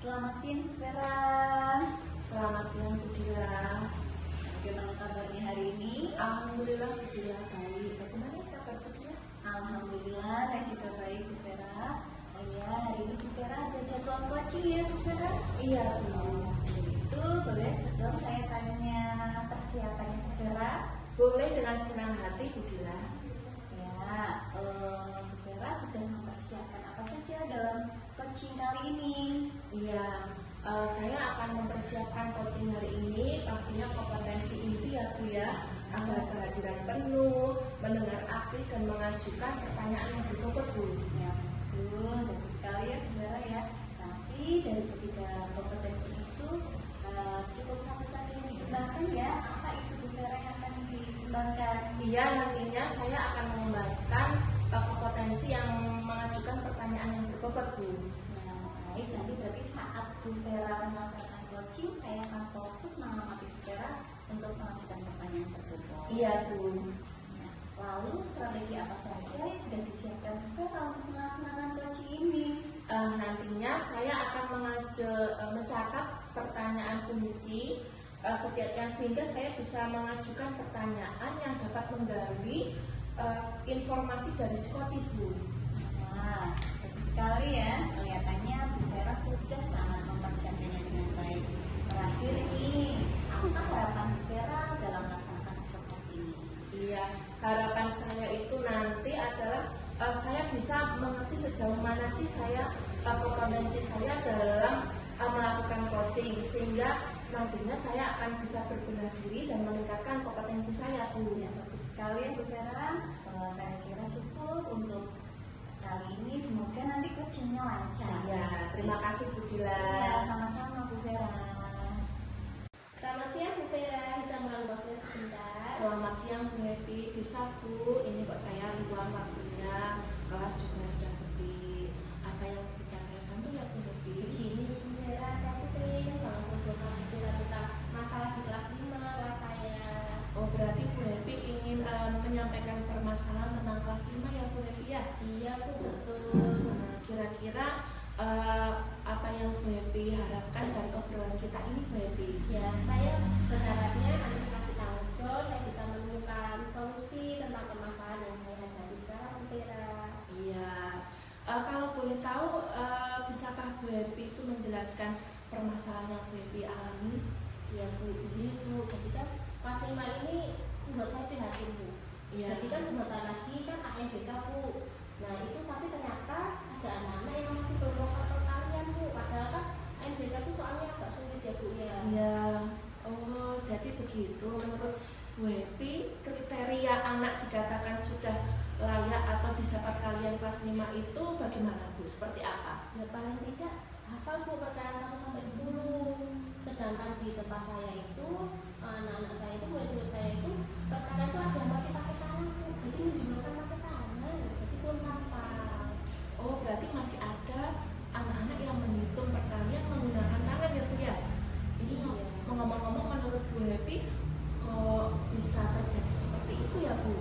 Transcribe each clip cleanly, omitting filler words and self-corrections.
Selamat siang, Vera. Selamat siang, Bu Dila. Bagaimana kabarnya hari ini? Alhamdulillah, Bu Dila baik. Bagaimana kabar Bu Dila? Alhamdulillah, saya juga baik, Bu Vera. Oh ya, hari ini Bu Vera ada jadwal coaching ya, Bu Vera? Iya, Bu. Itu boleh dong saya tanya persiapannya Bu Vera? Boleh dengan senang hati, Bu Dila. Ya, Bu Vera sudah mempersiapkan apa saja dalam coaching kali ini? Iya, saya akan mempersiapkan coaching hari ini. Pastinya kompetensi inti ya, Bu ya, agar kehadiran penuh, mendengar aktif dan mengajukan pertanyaan yang berbobot, Bu. Ya, betul, bagus sekali ya Bu Vera ya. Tapi dari ketiga kompetensi itu cukup satu saja yang dikembangkan ya. Apa itu Bu Vera yang akan dikembangkan? Iya, nantinya saya akan mengembangkan kompetensi yang mengajukan pertanyaan yang berbobot, Bu. Nah, baik, nanti berarti saat Bu Vera melaksanakan coaching, saya akan fokus mengamati Bu Vera untuk mengajukan pertanyaan tersebut. Iya, Bu. Nah, lalu strategi apa saja yang sudah disiapkan Bu Vera untuk melaksanakan coaching ini? Nantinya saya akan mencatat pertanyaan kunci setiapnya sehingga saya bisa mengajukan pertanyaan yang dapat menggali informasi dari coaching, Bu. Nah, bagus sekali ya. Kelihatannya Bu Vera sudah sangat mempersiapkannya dengan baik. Terakhir ini, apa harapan Bu Vera dalam melaksanakan observasi ini? Iya, harapan saya itu nanti adalah saya bisa mengerti sejauh mana sih saya kompetensi saya dalam melakukan coaching, sehingga nantinya saya akan bisa berbenah diri dan meningkatkan kompetensi saya, Bu. Ya, bagus sekali ya Bu Vera. Saya kira cukup untuk kali ini. Semoga nanti coachingnya lancar. Ya, terima kasih Bu Dila. Ya, sama-sama Bu Vera. Selamat siang Bu Vera, bisa mengambil waktunya sebentar? Selamat siang Bu Happy, bisa Bu, ini kok saya luang waktunya, kelas juga sudah sepi. Apa yang bisa saya bantu ya Bu Happy? Begini Bu Vera, saya tuh pengen banget ngobrol Bu Vera tentang masalah di kelas 5 kelas saya. Oh, berarti Bu Happy ingin menyampaikan permasalahan tentang kelas 5 ya Bu Happy ya? Iya Bu, betul. Nah, kira-kira apa yang Bu Happy harapkan dari obrolan kita ini Bu Happy? Ya, saya berharapnya nanti setelah kita ngobrol, saya bisa menemukan solusi tentang permasalahan yang saya hadapi sekarang Bu Vera. Iya, kalau boleh tahu, bisakah Bu Happy itu menjelaskan permasalahan yang Bu Happy alami? Iya Bu, begini Bu, jadi kan kelas 5 ini buat saya prihatin Bu. Iya. Jadi kan sebentar lagi kan ANBK Bu. Nah itu tapi ternyata ada anak-anak yang masih belum melakukan perkalian Bu. Padahal kan ANBK itu soalnya agak sulit ya Bu ya. Iya. Oh, jadi begitu. Menurut Bu Happy, kriteria anak dikatakan sudah layak atau bisa perkalian kelas 5 itu bagaimana Bu? Seperti apa? Ya paling tidak hafal Bu perkalian 1 sampai 10. Sedangkan di tempat saya itu anak-anak saya itu murid-murid saya itu perkalian itu ada yang masih pakai tangan Bu. Jadi menggunakan pakai tangan. Jadi belum hafal. Oh, berarti masih ada anak-anak yang menghitung perkalian menggunakan tangan ya Bu ya? Ini Iya. ngomong-ngomong, menurut Bu Happy kok bisa terjadi seperti itu ya Bu?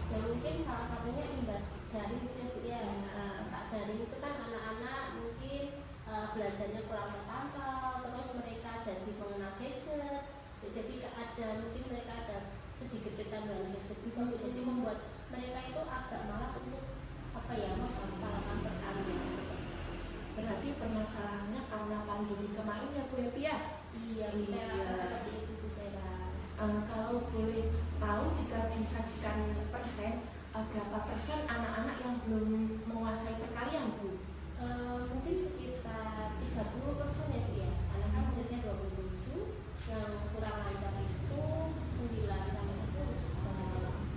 Dan mungkin salah satunya imbas dari itu ya Bu ya. Nah, Dari itu kan anak-anak mungkin belajarnya kurang terpantau, terus mereka jadi pengguna gadget. Jadi ada mungkin mereka ada sedikit kecanduan gadget juga Bu. Jadi membuat mereka itu agak malas untuk apa ya menghafalkan perkalian seperti itu. berarti permasalahannya karena pandemi kemarin ya Bu Happy ya? Iya, saya rasa seperti itu Bu Vera. Kalau boleh tahu, jika disajikan persen, berapa persen anak-anak yang belum menguasai perkalian Bu? Mungkin sekitar 30% ya Bu ya. Karena kan muridnya 27, yang kurang lancar itu 9 sampai 10,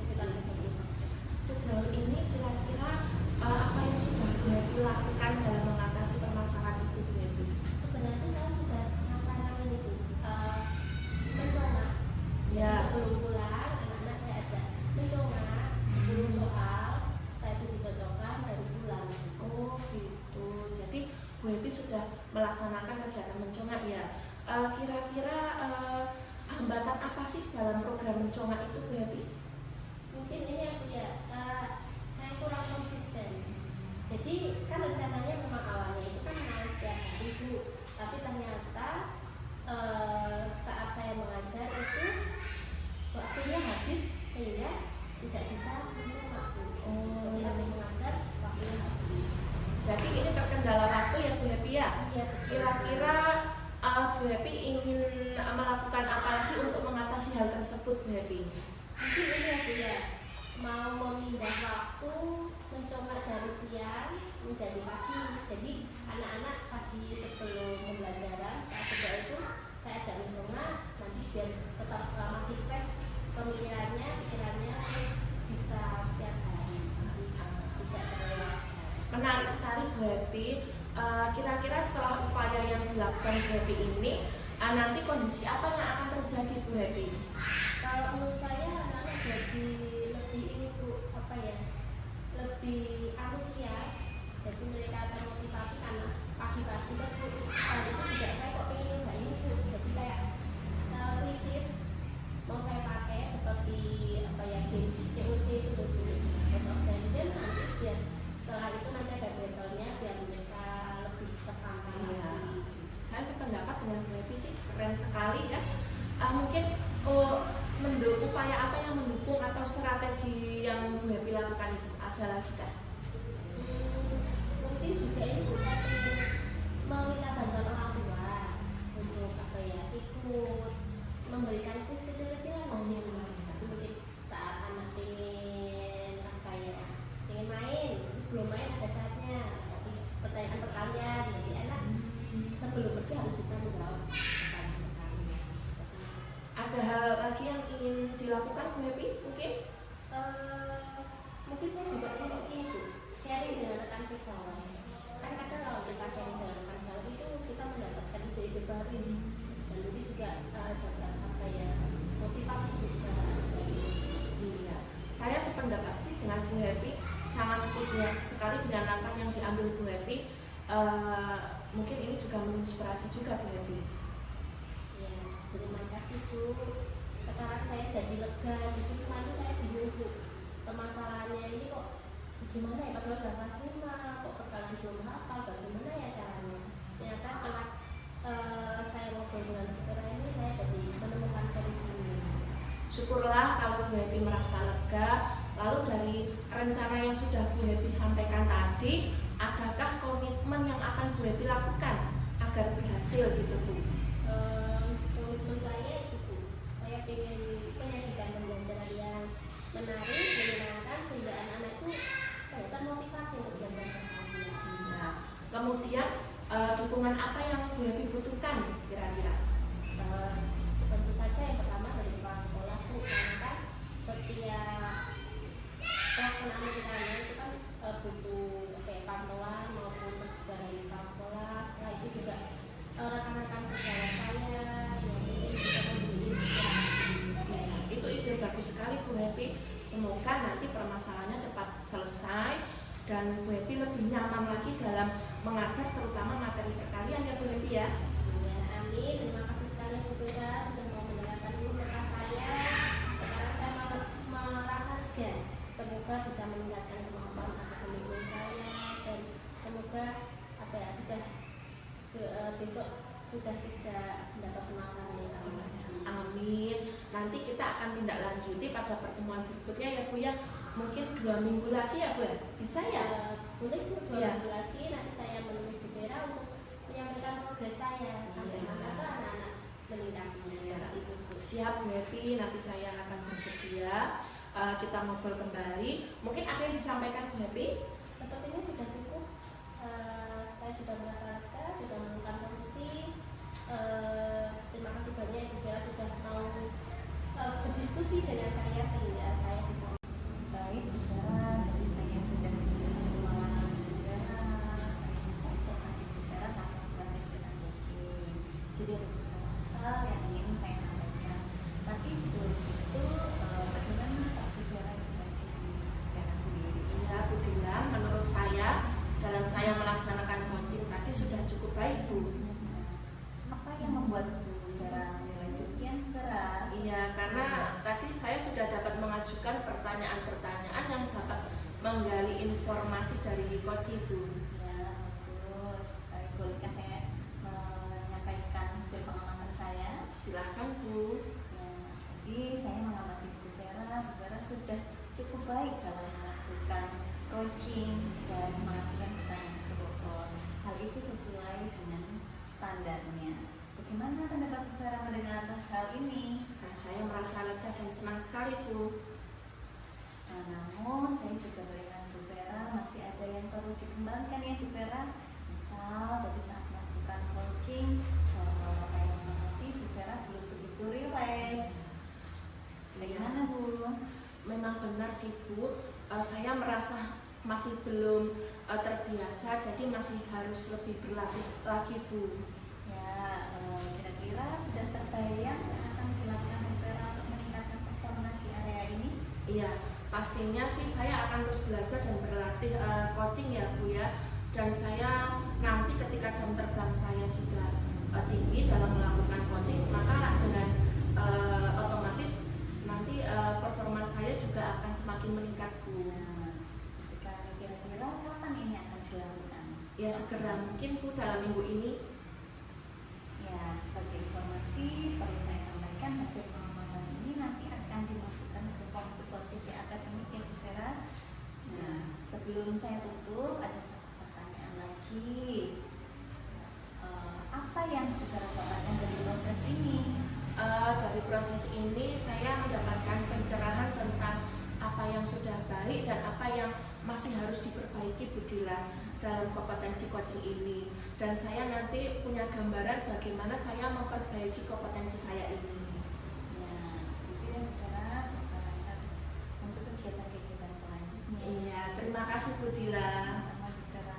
sekitar 30%. Sejauh ini kira-kira apa yang sudah Bu Happy lakukan dalam mengatasi permasalahan itu Bu Happy? Sebenarnya itu saya sudah melaksanakan ini Bu, mencoba. Ya. Sebelum pulang, anak-anak saya ajak mencoba 10 soal, saya itu dicocokkan baru pulang. Oh gitu, jadi Bu Happy sudah melaksanakan kegiatan mencongak ya. Kira-kira hambatan apa sih dalam program mencongak itu Bu Happy? Mungkin ini ya Bu ya, saya kurang konsisten. Jadi kan rencananya memang awalnya itu kan mau setiap hari Bu. Tapi ternyata saat saya mengajar itu waktunya habis sehingga tidak bisa mencoba. Jadi asik mengajar waktunya habis. Jadi ini terkendala waktu ya Bu Happy ya? Iya. Kira-kira Bu Happy ingin melakukan apa lagi untuk mengatasi hal tersebut Bu Happy? Mungkin ini ya Bu ya, mau memindah waktu mencoba dari siang menjadi pagi. Jadi anak-anak pagi sebelum pembelajaran saat kerja itu saya ajak mencoba nanti biar tetap masih fresh pikirannya terus bisa setiap hari tidak terlewat. Menarik sekali Bu Happy. Kira-kira setelah upaya yang dilakukan Bu Happy ini, nanti kondisi apa yang akan terjadi Bu Happy? Kalau menurut saya anak-anak jadi lebih ini Bu, apa ya, lebih antusias. Jadi mereka termotivasi karena pagi-pagi kan Bu, saat itu juga saya kok pengen nyoba ini Bu. Jadi kayak quizzes mau saya pakai seperti apa ya, games COC itu Bu, House of Dungeon, nanti biar setelah itu nanti ada battle-nya biar mereka lebih tertantang lagi. Saya sependapat dengan Bu Happy sih, keren sekali ya. Mungkin upaya apa yang mendukung atau strategi yang Bu Happy lakukan itu ada lagi kan? Mungkin juga ini Bu, saya ingin meminta bantuan orang tua untuk apa ya, ikut memberikan kuis kecil-kecilan mungkin saat anak ingin apa ya, ingin main terus belum main ada saatnya kasih pertanyaan-pertanyaan, jadi anak sebelum pergi harus bisa menjawab pertanyaan-pertanyaan. Ada hal lagi yang ingin dilakukan Bu Happy mungkin? Mungkin saya juga ingin itu sharing dengan rekan sejawat. Kan kadang kalau kita sharing dengan rekan sejawat itu kita mendapatkan ide-ide baru dan itu juga dapat apa ya, motivasi juga. Iya, saya sependapat sih dengan Bu Happy, sangat setuju sekali dengan langkah yang diambil Bu Happy. Mungkin ini juga menginspirasi juga Bu Happy. Ya, terima kasih Bu. Sekarang saya jadi lega. Justru kemarin saya bingung Bu, permasalahannya ini kok gimana ya, padahal udah kelas 5 kok perkalian belum hafal, bagaimana ya caranya. Ternyata setelah saya ngobrol dengan Bu Vera ini saya jadi menemukan solusinya. Syukurlah kalau Bu Happy merasa lega. Lalu dari rencana yang sudah Bu Happy sampaikan tadi, adakah komitmen yang akan Bu Happy lakukan agar berhasil gitu Bu? Komitmen saya itu Bu, saya ingin menyajikan pembelajaran yang menarik, menyenangkan sehingga anak-anak itu termotivasi untuk belajar bersama. Nah, kemudian dukungan apa yang Bu Happy butuhkan kira-kira? Tentu saja yang pertama dari kepala sekolah Bu, karena kan setiap pelaksanaan kita itu kan butuh kayak pantauan maupun persetujuan dari kepala sekolah. Setelah itu juga rekan-rekan sejawat saya yang mungkin bisa memberi inspirasi. Itu ide bagus sekali Bu Happy. Semoga nanti permasalahannya cepat selesai dan Bu Happy lebih nyaman lagi dalam mengajar, terutama materi perkalian ya Bu Happy ya. Ya, amin. Terima kasih sekali Bu Vera sudah mau mendengarkan keluhan saya. Sekarang saya merasa lega. Semoga bisa meningkatkan kemampuan akademik saya dan semoga apa ya, sudah besok sudah tidak mendapat permasalahan yang sama. Amin. Nanti kita akan tindak lanjuti pada pertemuan berikutnya ya Bu ya. Mungkin 2 minggu lagi ya Bu ya? Bisa ya? Boleh Bu, 2 Ya. minggu lagi nanti saya menemui Bu Vera untuk menyampaikan progres saya sampai mana ke anak-anak meningkatnya. Seperti itu Bu. Siap Bu Happy, nanti saya akan bersedia. Kita ngobrol kembali. Mungkin ada yang disampaikan Bu Happy? Sepertinya sudah cukup. Saya sudah merasa lega, sudah menemukan solusi. Terima kasih banyak Ibu Vera sudah mau berdiskusi dengan saya sehingga saya bisa. Baik, Bu Vera, tadi saya sudah mengenal Bu Vera, saya observasi Bu Vera saat melakukan kegiatan coaching. Jadi ada beberapa hal yang ingin saya sampaikan. Tapi sebelum itu, bagaimana Pak Bu Vera membaca di Vera sendiri? Ya Bu Dinda, menurut saya dalam saya melaksanakan coaching tadi sudah cukup baik Bu. Apa yang membuat Bu Vera melanjutkan Vera? Iya, karena tadi saya sudah dapat mengajukan pertanyaan-pertanyaan yang dapat menggali informasi dari coaching Bu. Ya, bagus. Baik, bolehkah saya Silahkan Bu. Ya, jadi saya mengamati Bu Vera sudah cukup baik dalam melakukan coaching dan mengajukan pertanyaan tertutup. Hal itu sesuai dengan standarnya. Bagaimana pendapat Bu Vera mendengar hal ini? Nah, saya merasa lega dan senang sekali Bu. Nah, namun saya juga melihat Bu Vera masih ada yang perlu dikembangkan ya Bu Vera. Misal pada saat melakukan coaching, kalau saya mengerti Bu Vera belum begitu relax. Bagaimana Bu? Memang benar sih Bu, saya merasa masih belum terbiasa, jadi masih harus lebih berlatih lagi Bu. Ya, kira-kira sudah terbayang yang akan dilakukan Bu Vera untuk meningkatkan performa di area ini? Iya, pastinya sih saya akan terus belajar dan berlatih coaching ya Bu ya. Dan saya nanti ketika jam terbang saya sudah tinggi dalam melakukan coaching, maka dengan otomatis nanti performa saya juga akan semakin meningkat Bu. Nah, sekarang kira-kira kapan ini akan dilakukan? Ya segera mungkin Bu dalam minggu ini. Ya, sebagai informasi perlu saya sampaikan hasil pengembangan ini nanti akan dimasukkan ke form supervisi akademik ya Bu Vera. Nah, sebelum saya tutup ada satu pertanyaan lagi. Apa yang Bu Vera dapatkan dari proses ini? Dari proses ini saya mendapatkan pencerahan tentang apa yang sudah baik dan apa yang masih harus diperbaiki Bu Dila dalam kompetensi coaching ini. Dan saya nanti punya gambaran bagaimana saya memperbaiki kompetensi saya ini. Ya, itu ya Bu Vera, semoga lancar untuk kegiatan-kegiatan selanjutnya. Iya, terima kasih Bu Dila. Sama Bu Vera.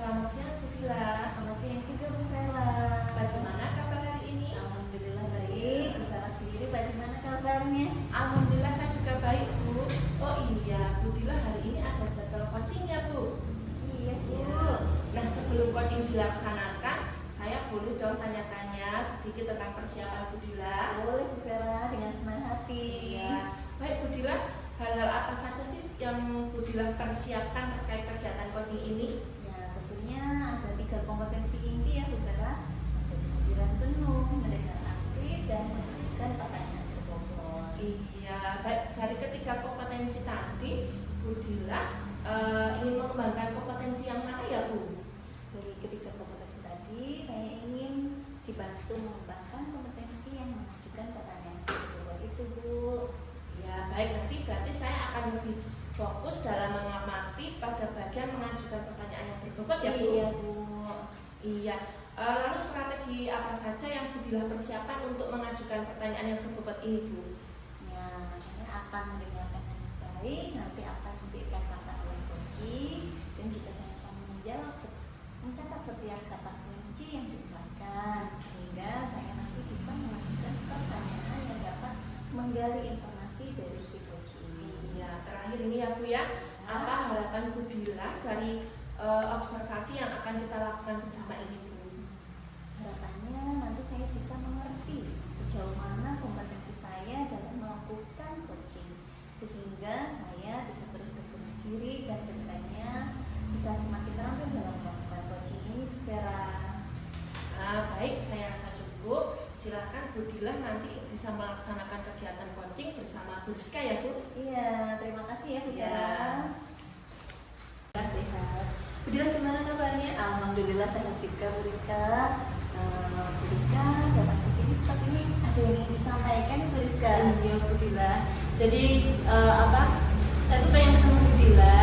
Selamat siang Bu Dila. Selamat siang juga Bu Vera. Bagaimana kabar hari ini? Alhamdulillah baik. Bu Vera sendiri bagaimana kabarnya? Alhamdulillah saya juga baik Bu. Oh iya, Bu Dila hari ini ada jadwal coaching ya Bu? Iya Bu. Nah sebelum coaching dilaksanakan, saya boleh dong tanya-tanya sedikit tentang persiapan Bu Dila. Boleh Bu Vera, dengan senang hati. Iya. Baik Bu Dila, hal-hal apa saja sih yang Bu Dila persiapkan terkait kegiatan coaching ini? Ya tentunya ada 3 kompetensi inti ya Bu Vera. Menjadi kehadiran penuh, mendengar aktif, dan mengajukan pertanyaan berbobot. Iya, baik dari ketiga kompetensi tadi, Bu Dila ingin mengembangkan kompetensi yang mana ya Bu? Dari ketiga kompetensi tadi, saya ingin dibantu mengembangkan kompetensi yang mengajukan pertanyaan berbobot itu Bu. Ya baik, nanti berarti saya akan lebih fokus dalam mengamati pada bagian mengajukan pertanyaan yang berbobot ya Bu? Iya Bu. Iya. Lalu strategi apa saja yang Bu Dila persiapkan untuk mengajukan pertanyaan yang berbobot ini Bu? Ya, saya akan mendengarkan dengan baik, nanti akan diberikan kata oleh kunci, dan juga saya akan mencatat setiap kata kunci yang diucapkan, sehingga saya nanti bisa mengajukan pertanyaan yang dapat menggali informasi dari si kunci ini. Iya, terakhir ini ya Bu ya, apa harapan Bu Dila dari observasi yang akan kita lakukan bersama ini Bu? Harapannya nanti saya bisa mengerti sejauh mana kompetensi saya dalam melakukan coaching, sehingga saya bisa terus berbenah diri dan kedepannya bisa semakin terampil dalam melakukan coaching ini Vera. Baik, saya rasa cukup. Silahkan Bu Dila nanti bisa melaksanakan kegiatan coaching bersama Bu Rizka ya Bu? Iya, terima kasih ya Bu Ya. Vera. Sehat. Bu Dila gimana kabarnya? Alhamdulillah sehat juga Bu Rizka. Bu Rizka datang ke sini seperti ini ada yang ingin disampaikan Bu Rizka. Iya Bu Dila. Jadi saya tuh pengen ketemu Bu Dila.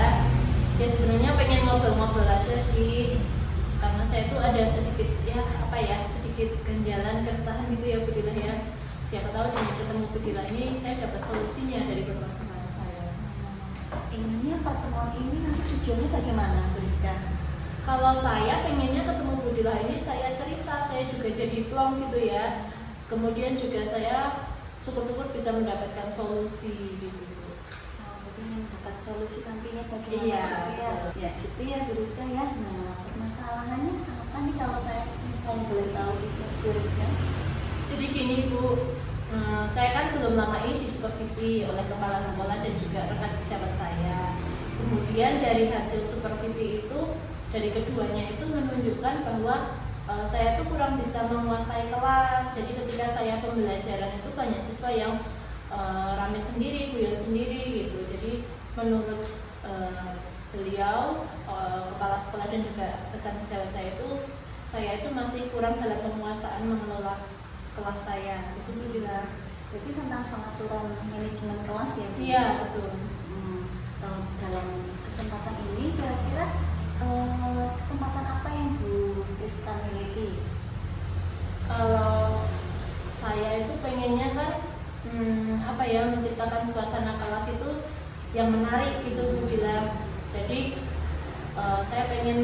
Ya sebenarnya pengen ngobrol-ngobrol aja sih. Karena saya tuh ada sedikit sedikit ganjalan keresahan gitu ya Bu Dila ya. Siapa tahu dengan ketemu Bu Dila ini saya dapat solusinya dari permasalahan saya. Inginnya pertemuan ini nanti tujuannya bagaimana Bu Rizka? Kalau saya pengennya ketemu Bu Dila ini saya cerita, saya juga jadi plong gitu ya. Kemudian juga saya syukur-syukur bisa mendapatkan solusi gitu. Jadi ingin dapat solusi nantinya bagaimana? Iya, gitu ya. Ya gitu ya Bu Rizka ya. Nah permasalahannya apa nih kalau saya boleh tahu gitu Bu Rizka? Jadi gini Bu, saya kan belum lama ini disupervisi oleh kepala sekolah dan juga rekan sejawat saya. Kemudian dari hasil supervisi itu, dari keduanya itu menunjukkan bahwa saya itu kurang bisa menguasai kelas. Jadi ketika saya pembelajaran itu banyak siswa yang rame sendiri, guyon sendiri gitu. Jadi menurut beliau, kepala sekolah dan juga rekan sejawat saya itu masih kurang dalam penguasaan mengelola kelas saya. Itu bila Jadi tentang pengaturan manajemen kelas ya Bu? iya betul. Dalam kesempatan ini kira-kira kesempatan apa yang Bu Rizka miliki? Kalau saya itu pengennya kan menciptakan suasana kelas itu yang menarik gitu Bu bilang. Jadi saya pengen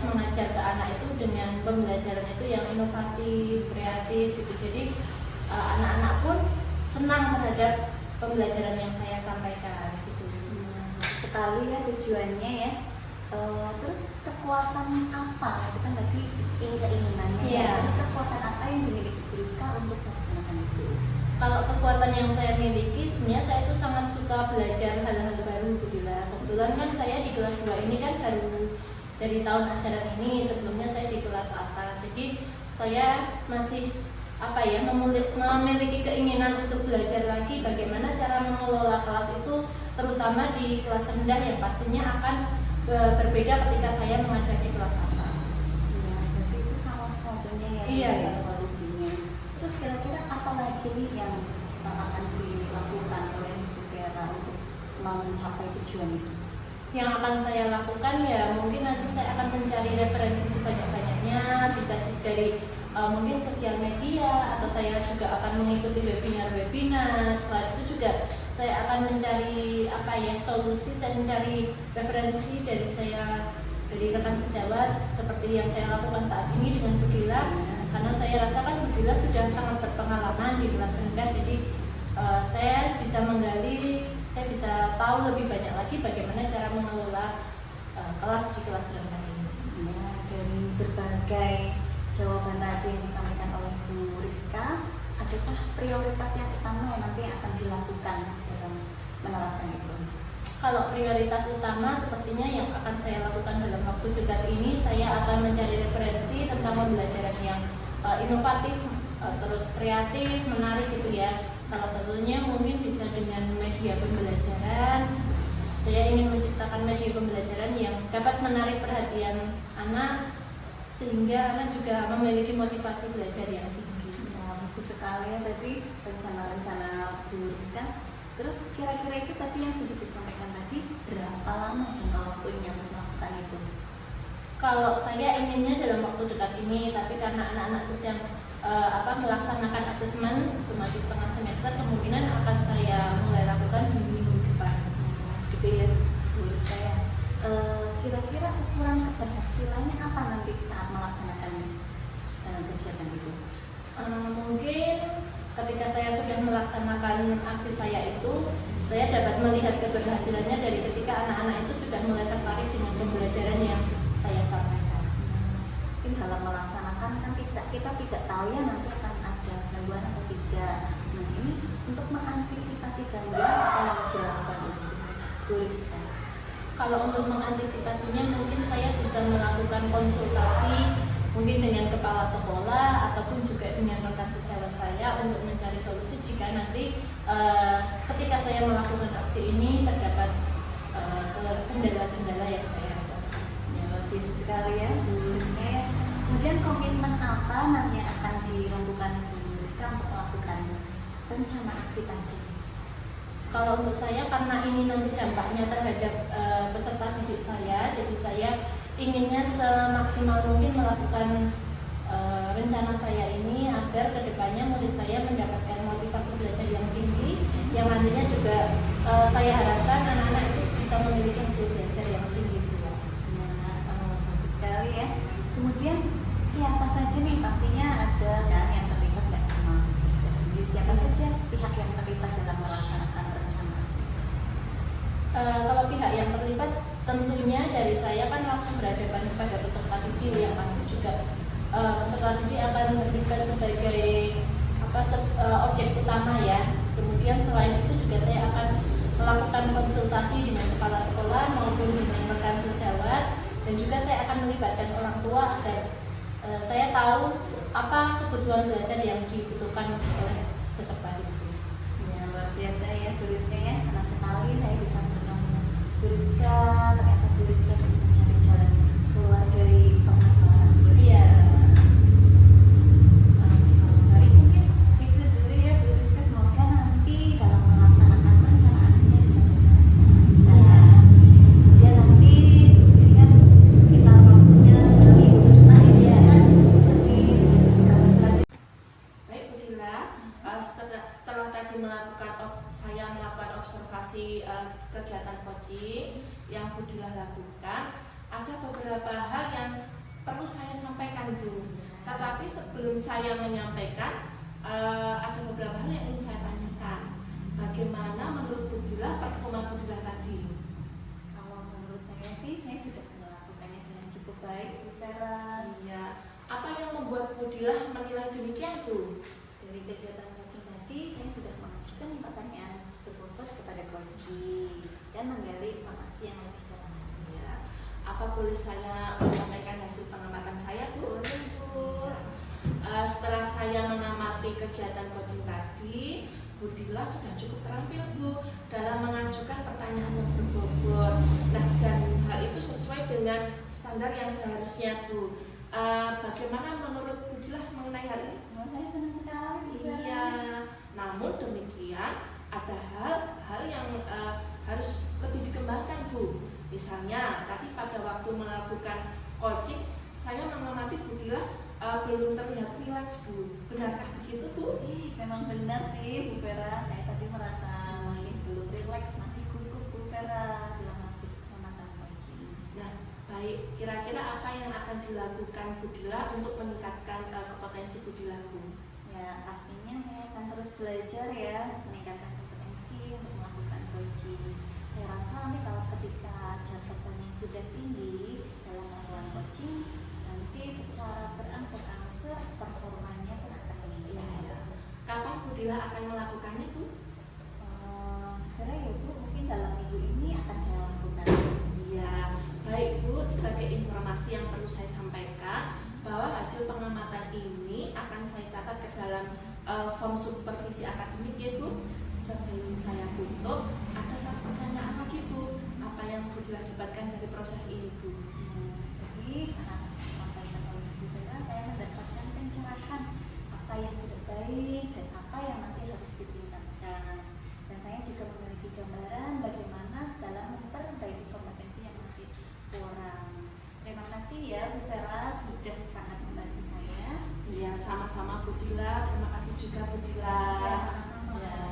mengajar ke anak itu dengan pembelajaran itu yang inovatif, kreatif gitu. Jadi anak-anak pun senang terhadap pembelajaran yang saya sampaikan gitu. Sekali ya tujuannya ya. Terus kekuatan apa? Itu kan tadi keinginannya Iya. ya. Terus kekuatan apa yang dimiliki Bu Rizka untuk melaksanakan itu? Kalau kekuatan yang saya miliki, sebenarnya saya itu sangat suka belajar hal-hal baru bila. Kebetulan kan saya di kelas 2 ini kan baru dari tahun ajaran ini, sebelumnya saya di kelas atas. Jadi saya masih memiliki keinginan untuk belajar lagi bagaimana cara mengelola kelas itu, terutama di kelas rendah yang pastinya akan berbeda ketika saya mengajar di kelas atas. Ya, berarti itu salah satunya ya. Iya. Solusinya. Terus kira-kira apa lagi nih yang akan dilakukan oleh Bu Vera untuk mencapai tujuan itu? Yang akan saya lakukan ya mungkin nanti saya akan mencari referensi sebanyak-banyaknya, bisa dari mungkin sosial media, atau saya juga akan mengikuti webinar-webinar. Selain itu juga saya akan mencari solusi, saya mencari referensi dari rekan sejawat seperti yang saya lakukan saat ini dengan Bu Dila, karena saya rasakan Bu Dila sudah sangat berpengalaman di kelas rendah. Jadi saya bisa menggali, saya bisa tahu lebih banyak lagi bagaimana cara mengelola kelas di kelas rendah ini. Ya, dari berbagai jawaban tadi yang disampaikan oleh Bu Rizka, adakah prioritas yang utama yang nanti akan dilakukan dalam menerapkan itu? Kalau prioritas utama sepertinya yang akan saya lakukan dalam waktu dekat ini, saya akan mencari referensi tentang pembelajaran yang inovatif, terus kreatif, menarik gitu ya. Salah satunya mungkin bisa dengan media pembelajaran. Saya ingin menciptakan media pembelajaran yang dapat menarik perhatian anak, sehingga anak juga memiliki motivasi belajar yang tinggi. Ya, bagus sekali ya tadi rencana-rencana Bu Rizka. Terus kira-kira itu tadi yang sudah disampaikan tadi, berapa lama jangka waktunya untuk melakukan itu? Kalau saya inginnya dalam waktu dekat ini, tapi karena anak-anak sedang melaksanakan asesmen sumatif tengah semester, kemungkinan akan saya mulai lakukan di minggu depan. Gitu ya Bu Rizka ya. Kira-kira ukuran keberhasilannya apa nanti saat melaksanakan kegiatan itu? Mungkin ketika saya sudah melaksanakan aksi saya itu, saya dapat melihat keberhasilannya dari ketika anak-anak itu sudah mulai tertarik dengan pembelajaran yang saya sampaikan. Mungkin dalam melaksanakan kan kita tidak tahu ya nanti akan ada gangguan atau tidak. Nah ini untuk mengantisipasi gangguan apa yang dilakukan oleh Bu Rizka? Kalau untuk mengantisipasinya mungkin saya bisa melakukan konsultasi mungkin dengan kepala sekolah ataupun juga dengan rekan sejawat saya untuk mencari solusi jika nanti ketika saya melakukan aksi ini terdapat kendala-kendala yang saya hadapi. Ya, bagus sekali ya Bu Rizka ya. Kemudian komitmen apa nanti yang akan dilakukan Bu Rizka untuk melakukan rencana aksi tadi? Kalau untuk saya, karena ini nanti dampaknya terhadap peserta didik saya, jadi saya inginnya semaksimal mungkin melakukan rencana saya ini agar kedepannya murid saya mendapatkan motivasi belajar yang tinggi, yang nantinya juga saya harapkan anak-anak itu bisa memiliki hasil belajar yang tinggi juga. Bagus sekali ya. Kemudian siapa saja nih, pastinya ada kan yang terlibat, nggak cuma Bu Rizka sendiri, siapa saja pihak yang terlibat dalam melaksanakan rencana aksi? Kalau pihak yang terlibat tentunya dari saya kan langsung berhadapan kepada peserta didik, yang pasti juga peserta didik akan terlibat sebagai objek utama ya. Kemudian selain itu juga saya akan melakukan konsultasi dengan kepala sekolah maupun dengan rekan sejawat, dan juga saya akan melibatkan orang tua agar saya tahu apa kebutuhan belajar yang dibutuhkan oleh peserta itu. Ya, luar biasa ya Bu Rizka ya, senang sekali saya bisa bertemu Bu Rizka. Ternyata Bu Rizka bisa mencari jalan keluar dari permasalahan Bu Rizka. Iya. Baik, mungkin itu dulu ya Bu Rizka, semoga nanti dalam melaksanakan rencana aksinya bisa berjalan dengan lancar. Kemudian nanti ini kan sekitar waktunya 2 minggu ke depan ya Bu Rizka, nanti kabar selanjutnya. Baik Bu Dila, setelah tadi saya melakukan observasi kegiatan coaching yang Bu Dila lakukan, ada beberapa hal yang perlu saya sampaikan Bu. Tetapi sebelum saya menyampaikan, ada beberapa hal yang ingin saya tanyakan. Bagaimana menurut Bu Dila performa Bu Dila tadi? Kalau menurut saya sih, saya sudah melakukannya dengan cukup baik Bu Vera. Iya. Apa yang membuat Bu Dila menilai demikian Bu? Dari kegiatan coaching tadi, saya sudah mengajukan pertanyaan berbobot kepada coaching dan menggali informasi yang lebih dalam. Ya. Apa boleh saya menyampaikan hasil pengamatan saya Bu? Boleh Bu. Setelah saya mengamati kegiatan coaching tadi, Bu Dila sudah cukup terampil Bu dalam mengajukan pertanyaan yang berbobot. Nah, dan hal itu sesuai dengan standar yang seharusnya Bu. Bagaimana menurut Bu Dila mengenai hal ini? Wah, saya senang sekali Bu Vera. Iya. Namun demikian ada hal-hal yang harus lebih dikembangkan Bu. Misalnya tadi pada waktu melakukan coaching, saya mengamati Bu Dila belum terlihat rileks Bu. Benarkah begitu Bu? Memang benar sih Bu Vera, saya tadi merasa masih belum rileks, masih gugup Bu Vera dalam melaksanakan coaching. Nah, baik. Kira-kira apa yang akan dilakukan Bu Dila untuk meningkatkan kompetensi Bu Dila Bu? Ya, pastinya saya akan terus belajar ya, meningkatkan kompetensi untuk melakukan coaching. Saya rasa nanti kalau ketika jabatannya sudah tinggi dalam melakukan coaching, nanti secara berangsur-angsur performanya pun akan meningkat. Iya. Kapan Bu Dila akan melakukannya Bu? Segera ya Bu, mungkin dalam minggu ini akan saya lakukan. Iya. Baik Bu, sebagai informasi yang perlu saya sampaikan bahwa hasil pengamatan ini akan saya catat ke dalam form supervisi akademik ya Bu. Sebelum saya tutup, ada satu pertanyaan lagi Bu. Apa yang Bu Dila dapatkan dari proses ini Bu? Jadi sangat disampaikan oleh Bu Vera, saya mendapatkan pencerahan apa yang sudah baik dan apa yang masih harus ditingkatkan. Dan saya juga memiliki gambaran bagaimana dalam memperbaiki kompetensi yang masih kurang. Terima kasih ya Bu Vera, sudah sangat membantu saya. Iya, sama-sama Bu Dila. Terima kasih juga Bu Dila. Ya, sama-sama. Ya.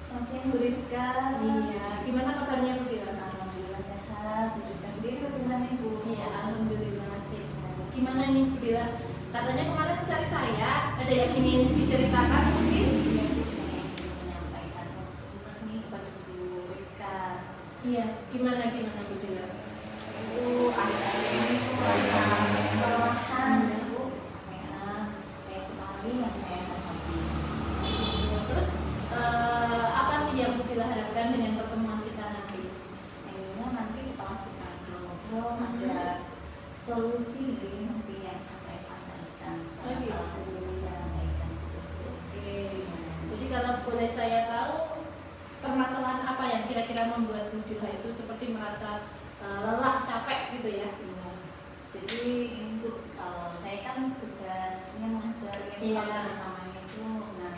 Selamat siang Bu Rizka. Iya, gimana kabarnya Bu Dila? Alhamdulillah sehat. Bu Rizka sendiri bagaimana Ibu? Iya, alhamdulillah sehat. Gimana nih Bu Dila? Katanya kemarin mencari saya, ada yang ingin diceritakan mungkin? Iya Bu, saya ingin menyampaikan unek nih kepada Bu Rizka. Iya, gimana Bu Dila? Bu, akhir-akhir ini tuh merasa kelelahan Bu, kecapean, kayak sekali yang saya hadapi. Terus apa sih yang Bu Dila harapkan dengan pertemuan kita nanti? Kayaknya nanti setelah kita ngobrol ada solusi nanti yang akan saya sampaikan. Oh, gitu. Masalah yang saya sampaikan. Oke. Jadi kalau boleh saya tahu permasalahan apa yang kira-kira membuat Bu Dila itu seperti merasa lelah, capek gitu ya? Iya. Jadi ini Bu, kalau saya kan tugasnya mengajar ya, Iya. kalau utamanya itu nah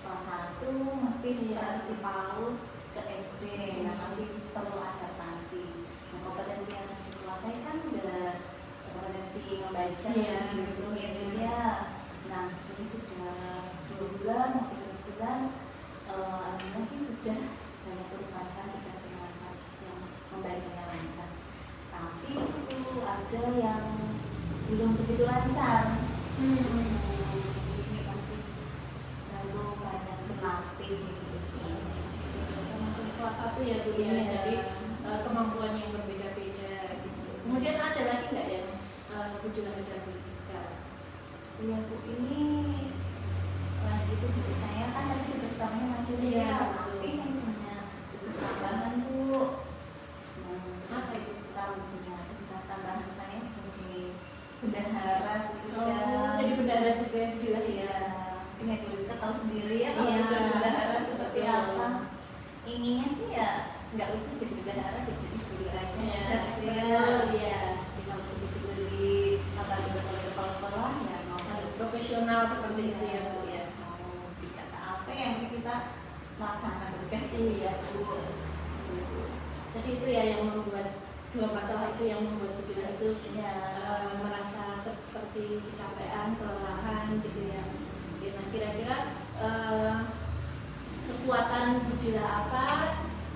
kelas 1 masih transisi PAUD ke SD, nah masih perlu adaptasi. Nah, kompetensi yang harus dikuasai kan udah kompetensi membaca, Iya. menghitung ya. Nah ini sudah 2 bulan, mau 3 bulan, alhamdulillah sih sudah banyak perubahan kan, sudah lancar, yang membacanya lancar. Tapi itu ada yang belum begitu lancar. Jadi ini masih perlu banyak berlatih gitu. Masih kelas 1 ya Bu ya, Iya. jadi kemampuan yang berbeda-beda gitu. Kemudian ada lagi nggak yang Bu Dila hadapi sekarang? Iya Bu, ini itu tugas saya kan tadi tugas kamu macam Iya, ya, betul. tapi saya punya tugas tambahan Bu. Apa itu kita punya tugas tambahan saya sebagai bendahara bisa. jadi bendahara juga ya Bu Dila ya. Iya, mungkin ya Bu Rizka tahu sendiri ya kalau Iya. tugas bendahara seperti Betul. apa. Inginnya sih ya nggak usah jadi bendahara, bisa jadi guru aja. Iya, Gitu ya. betul, iya. Tapi kalau sudah dibeli apa tugas oleh kepala sekolah ya mau Harus profesional seperti itu ya Bu ya. mau dikata apa yang kita melaksanakan tugas Iya Bu. Jadi itu ya yang membuat dua masalah itu yang membuat Bu Dila itu ya. merasa seperti kecapean, kelelahan gitu ya. Oke, nah kira-kira kekuatan Bu Dila apa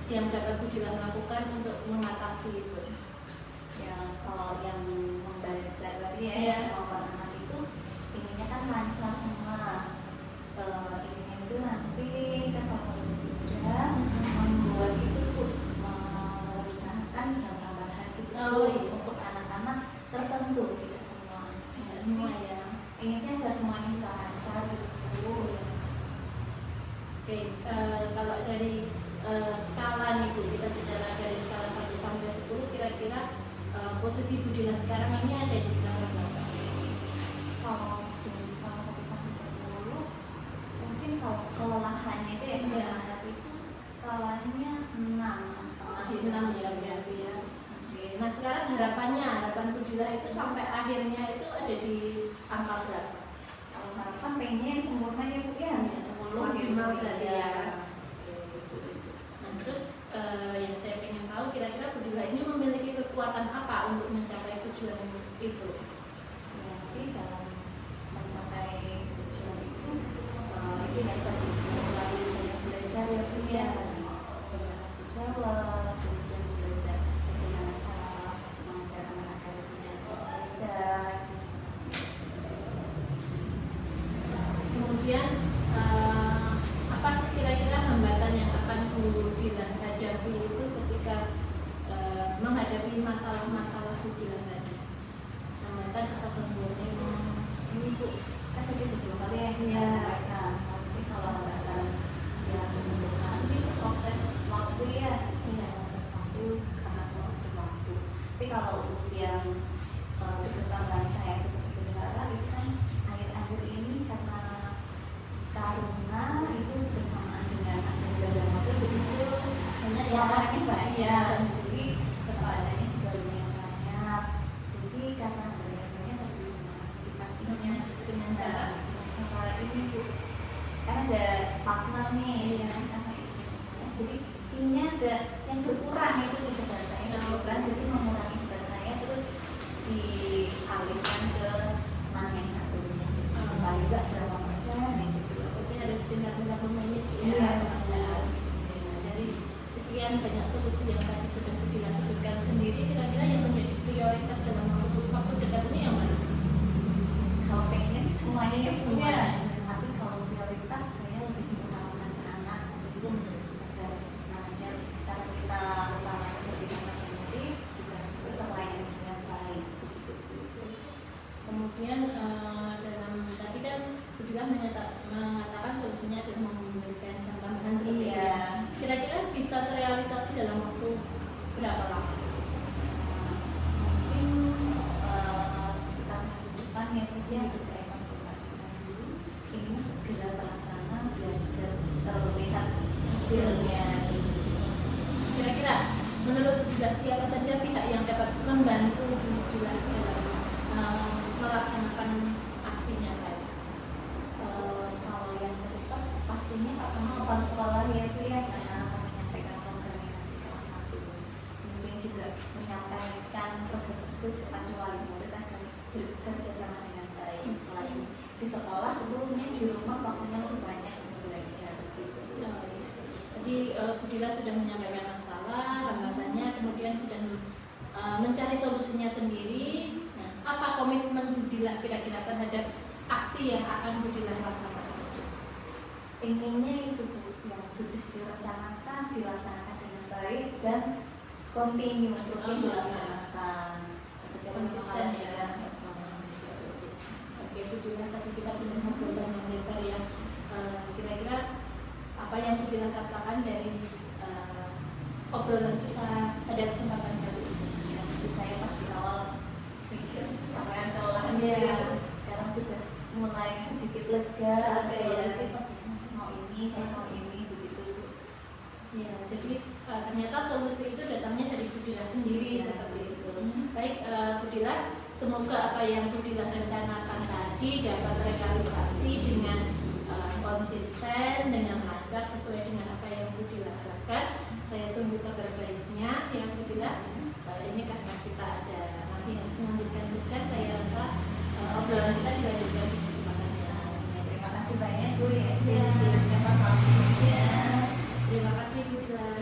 yang dapat Bu Dila lakukan untuk mengatasi itu? Ya kalau yang membaca tadi ya Iya. kemampuan anak itu inginnya kan lancar semua. Inginnya itu nanti kan kalau sudah membuat itu merencanakan jam tambahan itu Oh, iya. untuk anak-anak tertentu, tidak semua. Tidak semua ya. Ingin saya nggak semuanya bisa lancar gitu. Oke, kalau dari skala nih Bu, kita bicara dari skala 1 sampai 10, kira-kira posisi Bu Dila sekarang ini ada di skala berapa? Kalau dari skala 1 sampai 10 mungkin kalau kelelahannya itu ya Iya. mengatasi itu skalanya 6 setengah Di 6 ya berarti ya. Oke, nah sekarang harapan Bu Dila itu sampai akhirnya itu ada di angka berapa? Kalau harapan pengennya yang sempurna ya Bu ya 10 Maksimal gitu. berarti Iya. ya. Nah terus yang saya pengen tahu kira-kira Bu Dila ini memiliki kekuatan apa untuk mencapai tujuan itu? Ya, nanti dalam mencapai tujuan itu harus selalu banyak belajar ya Bu ya. Bagaimana sejarah, kemudian belajar bagaimana cara mengajar anak agar punya cara belajar. Kemudian apa sih kira-kira hambatan yang akan Bu Dila hadapi itu ketika menghadapi masalah-masalah Bu Dila tadi? Hambatan atau gangguan Ini Bu, kan tadi tujuh kali yang saya Iya. sampaikan. Nanti kalau hambatan yang membutuhkan ini proses waktu ya, proses waktu karena semua butuh waktu. Tapi kalau untuk yang tugas tambahan saya seperti bendahara itu kan akhir-akhir ini karena itu bersamaan dengan ada belajar waktu jadi itu banyak ya? lapangannya banyak, Iya. jadi kepadannya juga lumayan banyak. Jadi karena banyak harus bisa mengantisipasinya dengan cara ini Bu, kan ada partner nih Iya. kan saya itu semuanya. Jadi ini ada yang berkurang itu di beban saya berkurang, jadi mengurangi beban saya terus dialihkan ke mana yang satunya paling enggak berapa persen gitu. Berarti harus benar-benar memanage Iya. ya pekerjaan. Nah, dari sekian banyak solusi yang tadi sudah Bu Dila sebutkan sendiri, kira-kira yang menjadi prioritas dalam waktu dekat ini yang mana? Kalau pengennya sih semuanya ya punya, Semuanya. tapi kalau prioritas saya lebih mengutamakan anak gitu agar anaknya karena kita utamakan pendidikan yang nanti juga itu terlayani dengan baik. Kemudian dalam tadi kan Bu Dila mengatakan solusinya adalah memberikan jam tambahan seperti itu. Iya. Kira-kira bisa terrealisasi dalam waktu berapa lama? Mungkin sekitar minggu depan ya dia saya konsultasikan dulu. Ini segera terlaksana biar segera terlihat hasilnya. Kira-kira menurut Bu Dila siapa saja pihak yang dapat membantu Bu Dila dalam melaksanakan aksinya tadi? Kalau yang terlibat pastinya pertama kepala sekolah ya Bu ya, yang akan menyampaikan programnya nanti kelas 1. Kemudian juga menyampaikan program tersebut kepada wali murid agar bekerja sama dengan baik. Selain di sekolah tentunya di rumah waktunya lebih banyak untuk belajar gitu. Tadi Bu Dila sudah menyampaikan masalah, hambatannya, kemudian sudah mencari solusinya sendiri. Nah, apa komitmen Bu Dila kira-kira terhadap aksi yang akan Bu Dila laksanakan? Inginnya itu Bu, yang sudah direncanakan dilaksanakan dengan baik dan continue rutin dilaksanakan. Konsisten ya. Oke Bu Dila, tadi kita sudah ngobrol banyak lebar ya kira-kira apa yang Bu Dila rasakan dari obrolan kita pada kesempatan kali ini. Ya, jadi saya pasti awal mikir capaian kelelahan Iya. sekarang sudah mulai sedikit lega, ada Iya. solusi pasti mau ini, saya mau ini, begitu. Ya, jadi ternyata solusi itu datangnya dari Bu Dila sendiri Ya. seperti itu. Baik, Bu Dila, semoga apa yang Bu Dila rencanakan tadi dapat terrealisasi dengan konsisten, dengan lancar sesuai dengan apa yang Bu Dila harapkan. Saya tunggu kabar baiknya ya Bu Dila. Ini karena kita masih harus melanjutkan tugas, saya rasa obrolan kita dilanjutkan di kesempatan yang lainnya. Terima kasih banyak Bu ya. Ya. Terima kasih. Terima kasih Bu Dila.